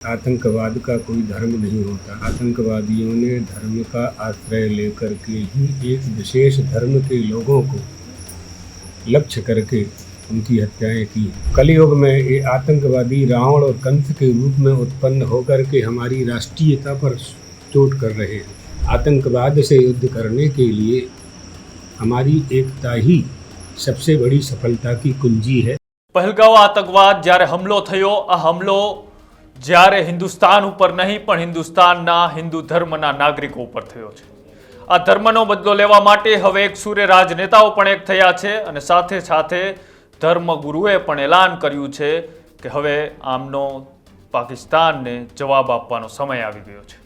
आतंकवाद का कोई धर्म नहीं होता। आतंकवादियों ने धर्म का आश्रय लेकर के ही एक विशेष धर्म के लोगों को लक्ष्य करके उनकी हत्याएं की। कलयुग में ये आतंकवादी रावण और कंस के रूप में उत्पन्न होकर के हमारी राष्ट्रीयता पर चोट कर रहे हैं। आतंकवाद से युद्ध करने के लिए हमारी एकता ही सबसे बड़ी सफलता की कुंजी है। पहलगांव आतंकवाद જ્યારે હુમલો થયો, આ હુમલો જ્યારે હિન્દુસ્તાન ઉપર નહીં પણ હિન્દુસ્તાનના હિન્દુ ધર્મના નાગરિકો ઉપર થયો છે। આ ધર્મનો બદલો લેવા માટે હવે એક સૂર્ય રાજનેતાઓ પણ એક થયા છે અને સાથે સાથે ધર્મગુરુએ પણ એલાન કર્યું છે કે હવે આમનો પાકિસ્તાનને જવાબ આપવાનો સમય આવી ગયો છે।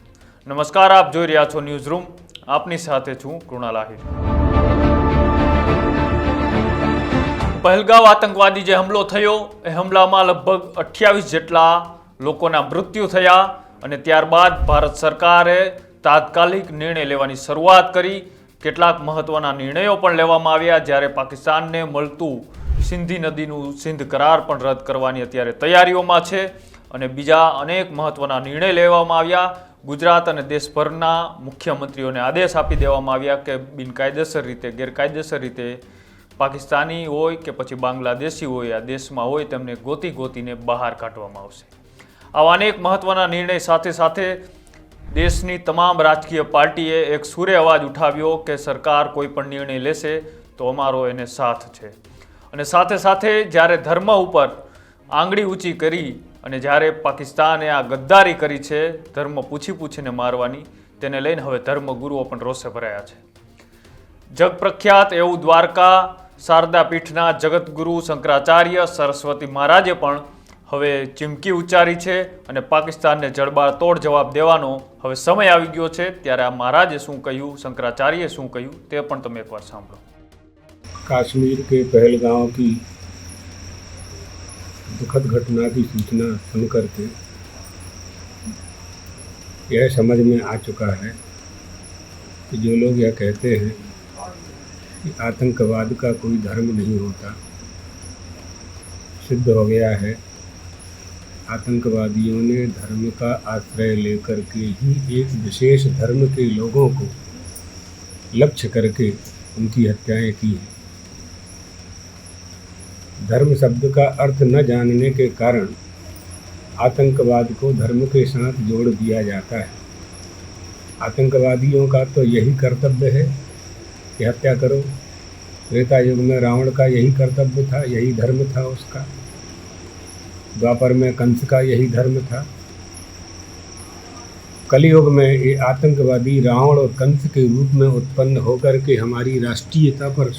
નમસ્કાર, આપ જોઈ રહ્યા છો ન્યૂઝ રૂમ, આપની સાથે છું કૃણાલ આહિર। पहलगांव आतंकवादी जो हमलो थयो ए हमलामां लगभग 28 जेटला लोकोना मृत्यु थया अने त्यारबाद भारत सरकारे तात्कालिक निर्णय लेवानी शरूआत करी। केटलाक महत्वना निर्णयों पण लेवामां आव्या, ज्यारे पाकिस्तानने मळतुं सिंधी नदीनुं सिंध करार पण रद्द करवानी अत्यारे तैयारीओमां छे अने बीजा अनेक महत्वना निर्णय लेवामां आव्या। गुजरात अने देशभरना मुख्यमंत्रीओने आदेश आपी देवामां आव्या के बिनकायदेसर रीते गैरकायदेसर रीते पाकिस्तानी होय के पछी बांग्लादेशी होय आ देशमां होय तेमने गोती गोतीने बहार काढवामां आवशे। आवा अनेक महत्वना निर्णय साथे साथे देशनी तमाम राजकीय पार्टीए एक सूरे अवाज उठाव्यो के सरकार कोई पण निर्णय लेशे तो अमारो एने साथ छे। अने साथे साथे ज्यारे धर्म उपर आंगળી ऊंची करी अने ज्यारे पाकिस्ताने आ गद्दारी करी छे धर्म पूछी पूछीने मारवानी, तेने लईने हवे धर्मगुरुओ पण रोषे भराया छे। जग प्रख्यात एवं द्वारका शारदा पीठना जगतगुरु शंकराचार्य सरस्वती महाराजे पण हवे चीमकी उच्चारी छे अने पाकिस्तानने जड़बातोड़ जवाब देवानो हवे समय आवी गयो छे। त्यारे आ महाराजे शुं कह्युं, शंकराचार्ये शुं कह्युं ते पण तमे एकवार सांभळो। कश्मीर के पहलगांव की दुखद घटना की सूचना सुनकर के यह समझ में आ चुका है कि जो लोग यह कहते हैं कि आतंकवाद का कोई धर्म नहीं होता, सिद्ध हो गया है। आतंकवादियों ने धर्म का आश्रय लेकर के ही एक विशेष धर्म के लोगों को लक्ष्य करके उनकी हत्याएं की हैं। धर्म शब्द का अर्थ न जानने के कारण आतंकवाद को धर्म के साथ जोड़ दिया जाता है। आतंकवादियों का तो यही कर्तव्य है कि हत्या करो। त्रेता युग में रावण का यही कर्तव्य था, यही धर्म था उसका। द्वापर में कंस का यही धर्म था। कलयुग में ये आतंकवादी रावण और कंस के रूप में उत्पन्न होकर के हमारी राष्ट्रीयता पर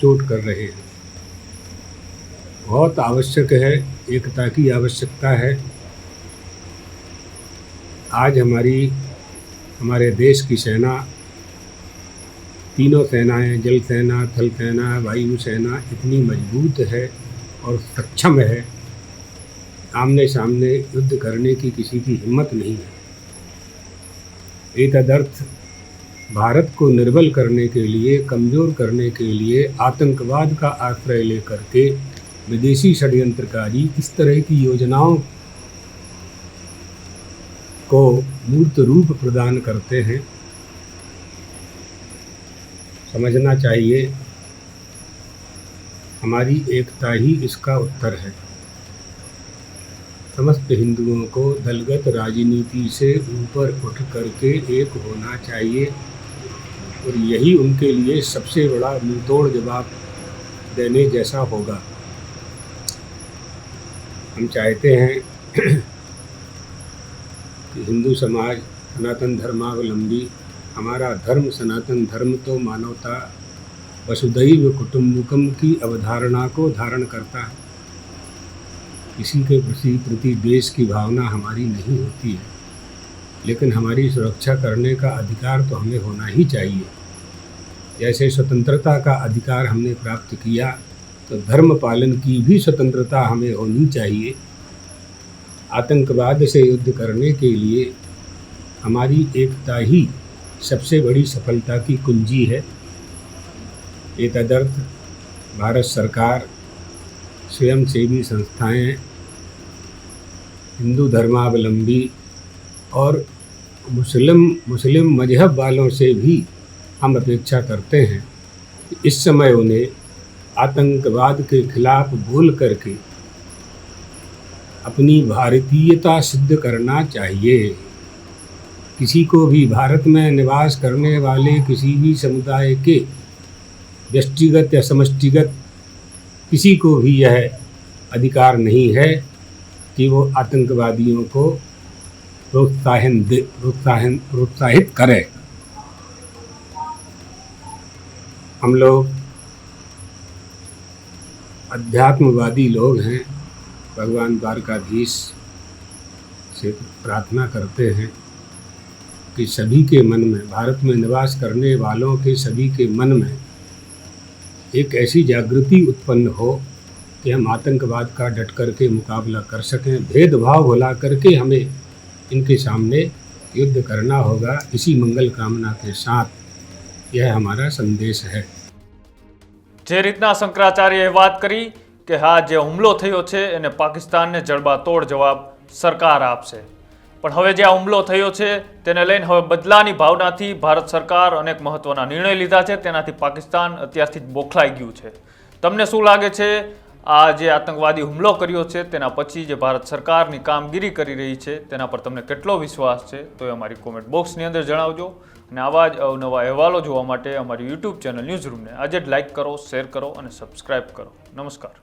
चोट कर रहे हैं। बहुत आवश्यक है, एकता की आवश्यकता है। आज हमारे देश की सेना, तीनों सेनाएं, जल सेना, थल सेना, वायु सेना इतनी मजबूत है और सक्षम है, आमने सामने युद्ध करने की किसी की हिम्मत नहीं है। एतदर्थ भारत को निर्बल करने के लिए, कमज़ोर करने के लिए आतंकवाद का आश्रय लेकर के विदेशी षड्यंत्रकारी इस तरह की योजनाओं को मूर्त रूप प्रदान करते हैं। समझना चाहिए हमारी एकता ही इसका उत्तर है। समस्त हिंदुओं को दलगत राजनीति से ऊपर उठ करके एक होना चाहिए और यही उनके लिए सबसे बड़ा मुंहतोड़ जवाब देने जैसा होगा। हम चाहते हैं कि हिंदू समाज, सनातन धर्मावलंबी, हमारा धर्म सनातन धर्म तो मानवता, वसुधैव कुटुम्बकम की अवधारणा को धारण करता है। किसी के प्रति देश की भावना हमारी नहीं होती है, लेकिन हमारी सुरक्षा करने का अधिकार तो हमें होना ही चाहिए। जैसे स्वतंत्रता का अधिकार हमने प्राप्त किया तो धर्म पालन की भी स्वतंत्रता हमें होनी चाहिए। आतंकवाद से युद्ध करने के लिए हमारी एकता ही सबसे बड़ी सफलता की कुंजी है। एतदर्थ भारत सरकार, स्वयंसेवी संस्थाएं, हिंदू धर्मावलंबी और मुस्लिम मजहब वालों से भी हम अपेक्षा करते हैं कि इस समय उन्हें आतंकवाद के खिलाफ बोल करके अपनी भारतीयता सिद्ध करना चाहिए। किसी को भी भारत में निवास करने वाले किसी भी समुदाय के व्यष्टिगत या समष्टिगत किसी को भी यह अधिकार नहीं है कि वो आतंकवादियों को प्रोत्साहित करे। हम लोग अध्यात्मवादी लोग हैं, भगवान द्वारकाधीश से प्रार्थना करते हैं कि सभी के मन में, भारत में निवास करने वालों के सभी के मन में एक ऐसी जागृति उत्पन्न हो कि हम आतंकवाद का डट करके मुकाबला कर सकें। भेदभाव भुला करके हमें इनके सामने युद्ध करना होगा। इसी मंगल कामना के साथ यह हमारा संदेश है। જે રીતના શંકરાચાર્યએ વાત કરી કે હા, જે હુમલો થયો છે એને પાકિસ્તાનને જડબાતોડ જવાબ સરકાર આપશે, પણ હવે જે આ હુમલો થયો છે તેને લઈને હવે બદલાની ભાવનાથી ભારત સરકાર અનેક મહત્વના નિર્ણય લીધા છે, તેનાથી પાકિસ્તાન અત્યારથી જ બોખલાઈ ગયું છે। તમને શું લાગે છે આ જે આતંકવાદી હુમલો કર્યો છે તેના પછી જે ભારત સરકારની કામગીરી કરી રહી છે તેના પર તમને કેટલો વિશ્વાસ છે તો એ અમારી કોમેન્ટ બોક્સની અંદર જણાવજો। અને આવા જ અવનવા અહેવાલો જોવા માટે અમારી યુટ્યુબ ચેનલ ન્યૂઝરૂમને આજે જ લાઇક કરો, શેર કરો અને સબસ્ક્રાઇબ કરો। નમસ્કાર।